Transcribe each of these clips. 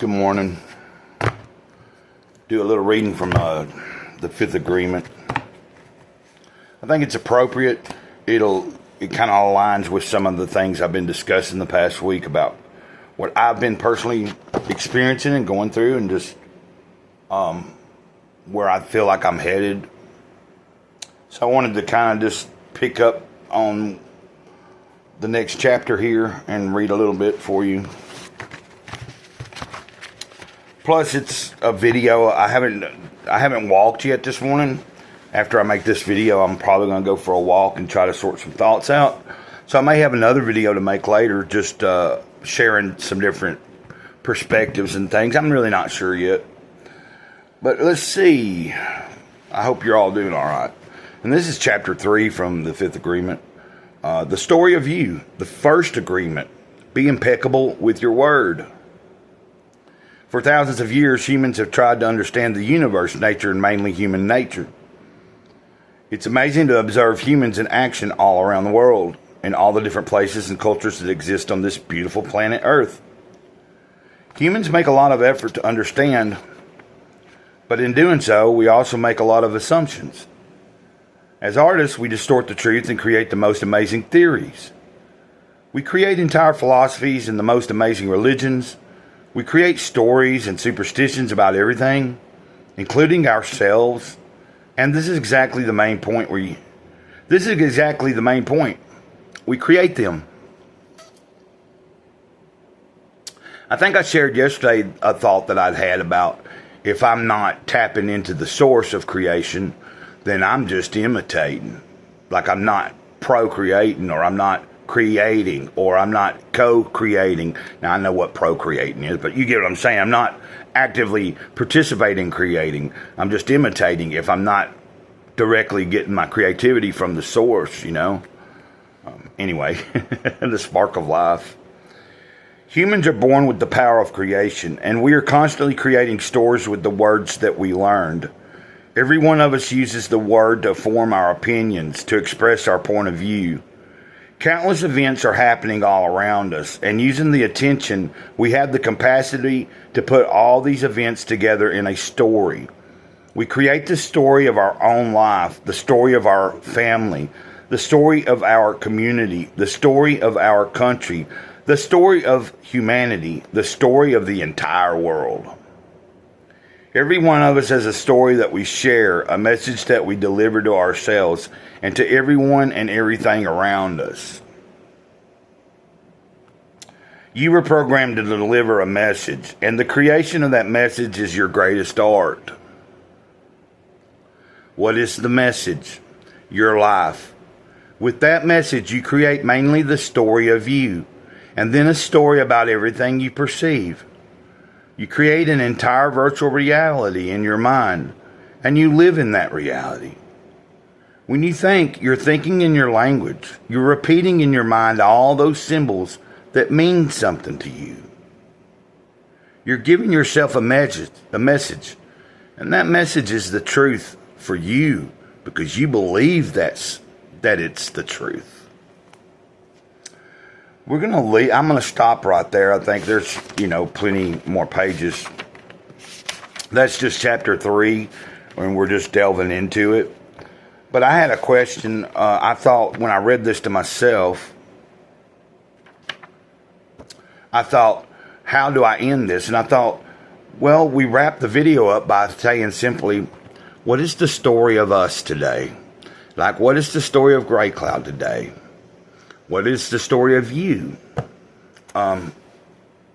Good morning. Do a little reading from the Fifth Agreement. I think it's appropriate. It kind of aligns with some of the things I've been discussing the past week about what I've been personally experiencing and going through, and just where I feel like I'm headed. So I wanted to kind of just pick up on the next chapter here and read a little bit for you. Plus, it's a video. I haven't walked yet this morning. After I make this video, I'm probably going to go for a walk and try to sort some thoughts out. So I may have another video to make later, just sharing some different perspectives and things. I'm really not sure yet. But let's see. I hope you're all doing all right. And this is chapter 3 from the Fifth Agreement. The story of you. The first agreement. Be impeccable with your word. For thousands of years, humans have tried to understand the universe, nature, and mainly human nature. It's amazing to observe humans in action all around the world, in all the different places and cultures that exist on this beautiful planet Earth. Humans make a lot of effort to understand, but in doing so, we also make a lot of assumptions. As artists, we distort the truth and create the most amazing theories. We create entire philosophies and the most amazing religions. We create stories and superstitions about everything, including ourselves. And this is exactly the main point. We create them. I think I shared yesterday a thought that I'd had about if I'm not tapping into the source of creation, then I'm just imitating. Like I'm not procreating, or I'm not creating, or I'm not co-creating. Now I know what procreating is, but you get what I'm saying. I'm not actively participating in creating. I'm just imitating if I'm not directly getting my creativity from the source, you know. Anyway, the spark of life. Humans are born with the power of creation, and we are constantly creating stories with the words that we learned. Every one of us uses the word to form our opinions, to express our point of view. Countless events are happening all around us, and using the attention, we have the capacity to put all these events together in a story. We create the story of our own life, the story of our family, the story of our community, the story of our country, the story of humanity, the story of the entire world. Every one of us has a story that we share, a message that we deliver to ourselves and to everyone and everything around us. You were programmed to deliver a message, and the creation of that message is your greatest art. What is the message? Your life. With that message, you create mainly the story of you, and then a story about everything you perceive. You create an entire virtual reality in your mind, and you live in that reality. When you think, you're thinking in your language. You're repeating in your mind all those symbols that mean something to you. You're giving yourself a message, and that message is the truth for you because you believe that it's the truth. I'm going to stop right there. I think there's, plenty more pages. That's just chapter 3, and we're just delving into it. But I had a question. I thought when I read this to myself, I thought, how do I end this? And I thought, well, we wrap the video up by saying simply, what is the story of us today? Like, what is the story of Gray Cloud today? What is the story of you?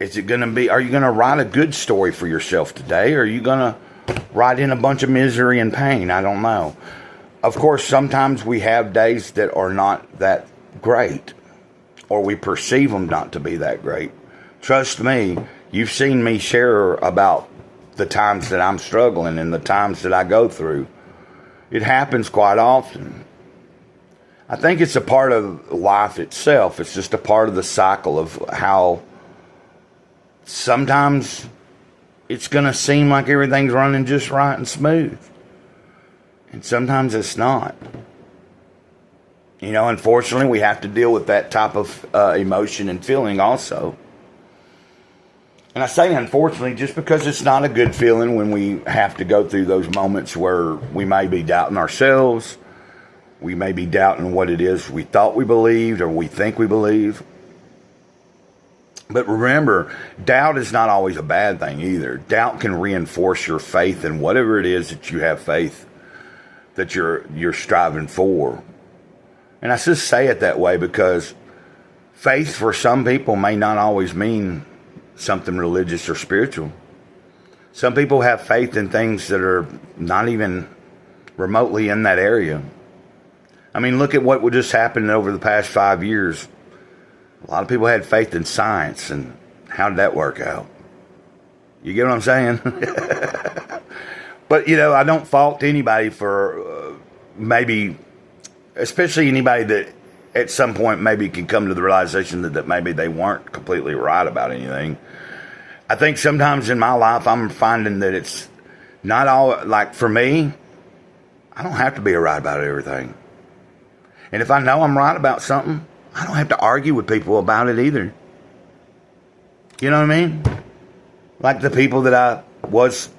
Is it going to be, are you going to write a good story for yourself today? Or are you going to write in a bunch of misery and pain? I don't know. Of course, sometimes we have days that are not that great, or we perceive them not to be that great. Trust me, you've seen me share about the times that I'm struggling and the times that I go through. It happens quite often. I think it's a part of life itself. It's just a part of the cycle of how sometimes it's going to seem like everything's running just right and smooth. And sometimes it's not. Unfortunately, we have to deal with that type of emotion and feeling also. And I say unfortunately just because it's not a good feeling when we have to go through those moments where we may be doubting ourselves. We may be doubting what it is we thought we believed or we think we believe. But remember, doubt is not always a bad thing either. Doubt can reinforce your faith in whatever it is that you have faith that you're striving for. And I just say it that way because faith for some people may not always mean something religious or spiritual. Some people have faith in things that are not even remotely in that area. I mean, look at what just happened over the past 5 years. A lot of people had faith in science, and how did that work out? You get what I'm saying? But, I don't fault anybody for maybe, especially anybody that at some point maybe can come to the realization that maybe they weren't completely right about anything. I think sometimes in my life I'm finding that it's not all, like for me, I don't have to be right about everything. And if I know I'm right about something, I don't have to argue with people about it either. You know what I mean? Like the people that I was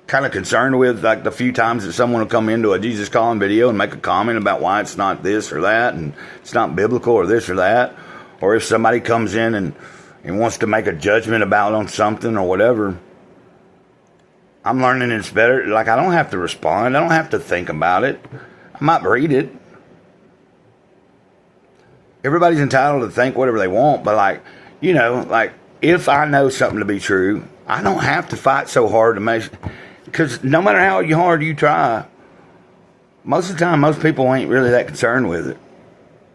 kind of concerned with, like the few times that someone will come into a Jesus Calling video and make a comment about why it's not this or that and it's not biblical or this or that, or if somebody comes in and wants to make a judgment about on something or whatever, I'm learning it's better. Like, I don't have to respond. I don't have to think about it. I might read it. Everybody's entitled to think whatever they want, but like if I know something to be true, I don't have to fight so hard to make, because no matter how hard you try, most of the time, most people ain't really that concerned with it.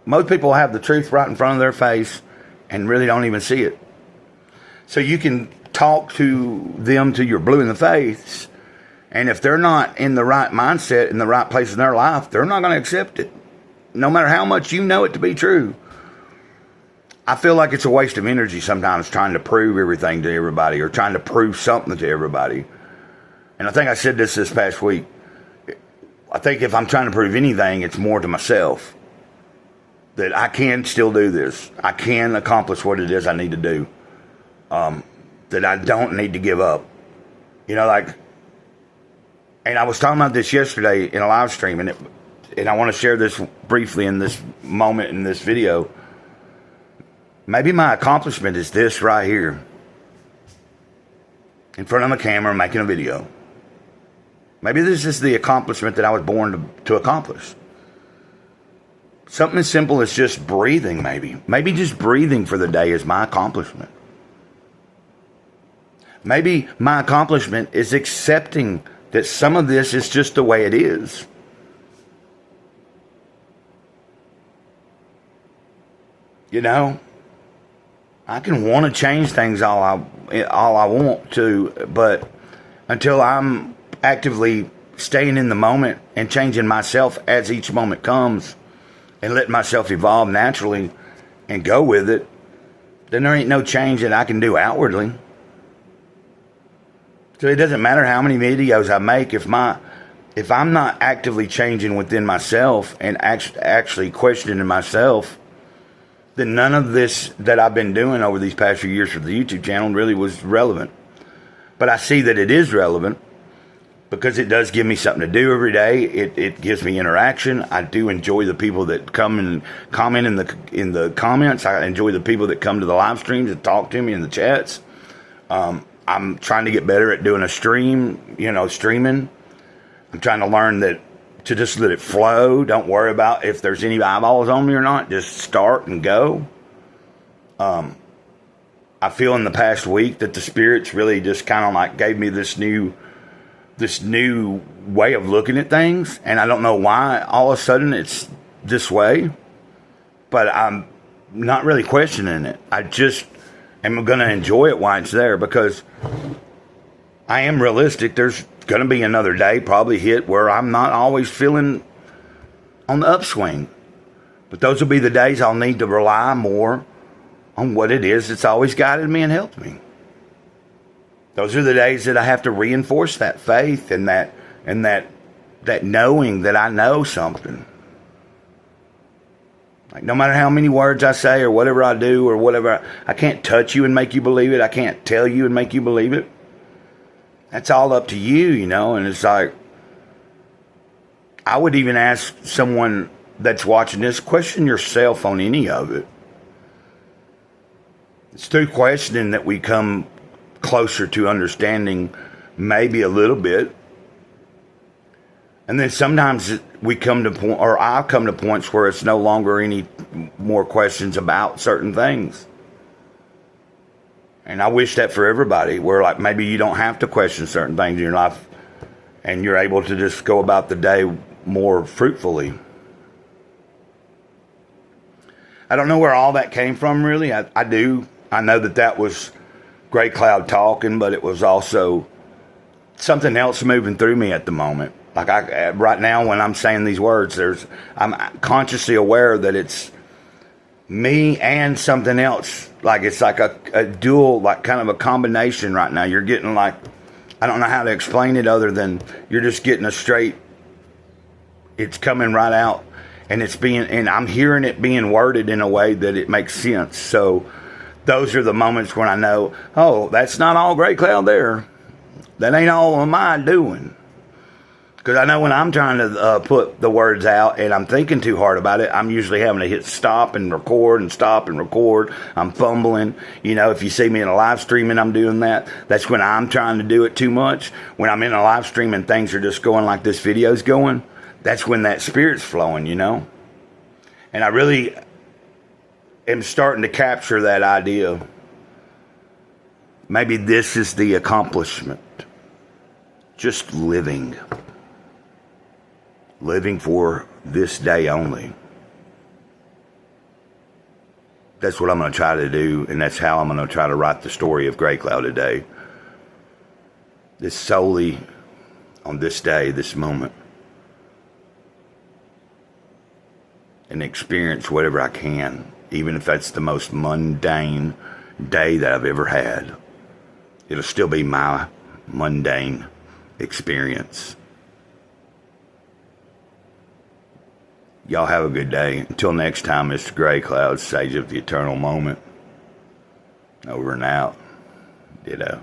Most people have the truth right in front of their face and really don't even see it. So you can talk to them till you're blue in the face, and if they're not in the right mindset, in the right place in their life, they're not going to accept it. No matter how much you know it to be true. I feel like it's a waste of energy sometimes trying to prove everything to everybody or trying to prove something to everybody. And I think I said this past week. I think if I'm trying to prove anything, it's more to myself. That I can still do this. I can accomplish what it is I need to do. That I don't need to give up. And I was talking about this yesterday in a live stream, and I want to share this briefly in this moment in this video. Maybe my accomplishment is this right here. In front of a camera making a video. Maybe this is the accomplishment that I was born to accomplish. Something as simple as just breathing, maybe. Maybe just breathing for the day is my accomplishment. Maybe my accomplishment is accepting that some of this is just the way it is. I can want to change things all I want to, but until I'm actively staying in the moment and changing myself as each moment comes and letting myself evolve naturally and go with it, then there ain't no change that I can do outwardly. So it doesn't matter how many videos I make if I'm not actively changing within myself and actually questioning myself, then none of this that I've been doing over these past few years for the YouTube channel really was relevant. But I see that it is relevant because it does give me something to do every day. It gives me interaction. I do enjoy the people that come and comment in the comments. I enjoy the people that come to the live streams and talk to me in the chats. I'm trying to get better at doing a stream, streaming. I'm trying to learn that to just let it flow. Don't worry about if there's any eyeballs on me or not. Just start and go. I feel in the past week that the Spirit's really just kind of like gave me this new way of looking at things. And I don't know why all of a sudden it's this way. But I'm not really questioning it. I just am going to enjoy it while it's there because I am realistic. There's going to be another day probably hit where I'm not always feeling on the upswing. But those will be the days I'll need to rely more on what it is that's always guided me and helped me. Those are the days that I have to reinforce that faith and that knowing that I know something. Like, no matter how many words I say or whatever I do or whatever, I can't touch you and make you believe it. I can't tell you and make you believe it. That's all up to you, you know. And it's like, I would even ask someone that's watching this, question yourself on any of it. It's through questioning that we come closer to understanding maybe a little bit. And then sometimes we come to point, or I come to points where it's no longer any more questions about certain things. And I wish that for everybody, where like maybe you don't have to question certain things in your life and you're able to just go about the day more fruitfully. I don't know where all that came from, really. I do. I know that was Gray Cloud talking, but it was also something else moving through me at the moment. Like right now when I'm saying these words, I'm consciously aware that it's me and something else. Like it's like a dual, like kind of a combination right now. You're getting like, I don't know how to explain it other than you're just getting a straight, it's coming right out and I'm hearing it being worded in a way that it makes sense. So those are the moments when I know, oh, that's not all Gray Cloud there. That ain't all of my doing. Because I know when I'm trying to put the words out and I'm thinking too hard about it, I'm usually having to hit stop and record and stop and record. I'm fumbling. You know, if you see me in a live stream and I'm doing that, that's when I'm trying to do it too much. When I'm in a live stream and things are just going like this video's going, that's when that spirit's flowing, you know. And I really am starting to capture that idea. Maybe this is the accomplishment. Just living. Living for this day only. That's what I'm going to try to do, and that's how I'm going to try to write the story of Gray Cloud today. This solely on this day, this moment. And experience whatever I can, even if that's the most mundane day that I've ever had. It'll still be my mundane experience. Y'all have a good day. Until next time, Mr. Gray Cloud, Sage of the Eternal Moment. Over and out. Ditto.